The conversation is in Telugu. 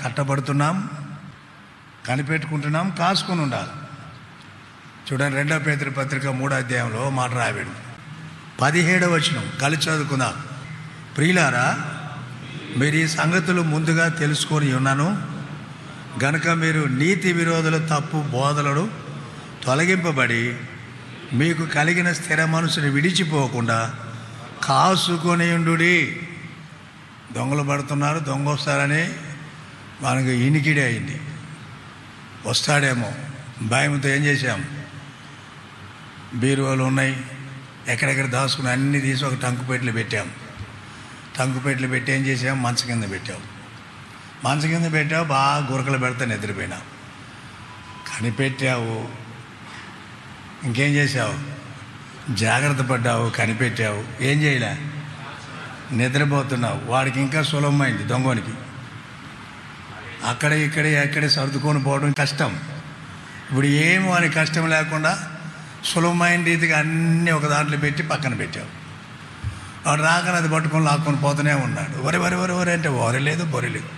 కట్టబడుతున్నాం, కనిపెట్టుకుంటున్నాం, కాసుకొని ఉండాలి. చూడండి 2 పేతురు పత్రిక 3వ అధ్యాయంలో మాట రాయబడింది. 17వ వచనం కలిసి చదువుకుందాం. ప్రియులారా, మీరు ఈ సంగతులు ముందుగా తెలుసుకొని ఉన్నాను గనుక మీరు నీతి విరోధుల తప్పు బోధలను తొలగింపబడి మీకు కలిగిన స్థిర మనసుని విడిచిపోకుండా కాసుకొని ఉండుడి. దొంగలు పడుతున్నారు, దొంగ వస్తారని మనకు ఇనికిడి అయింది. వస్తాడేమో భయంతో ఏం చేశాం, బీరువాలు ఉన్నాయి, ఎక్కడెక్కడ దాచుకుని అన్నీ తీసి ఒక టంకుపెట్లు పెట్టాం. టంకుపెట్లు పెట్టి ఏం చేసాం, మంచం కింద పెట్టాం. మంచం కింద పెట్టావు, బాగా గురకలు పెడతా నిద్రపోయినావు. కనిపెట్టావు, ఇంకేం చేసావు, జాగ్రత్త పడ్డావు, కనిపెట్టావు, ఏం చేయలే, నిద్రపోతున్నావు. వాడికి ఇంకా సులభమైంది దొంగనికి. ఎక్కడే సర్దుకొని పోవడం కష్టం. ఇప్పుడు ఏమి వానికి కష్టం లేకుండా సులభమైన రీతిగా అన్నీ ఒక దాంట్లో పెట్టి పక్కన పెట్టావు. వాడు రాగానే అది పట్టుకొని లాక్కొని పోతూనే ఉన్నాడు. వరి అంటే వరి లేదు, బొరి లేదు.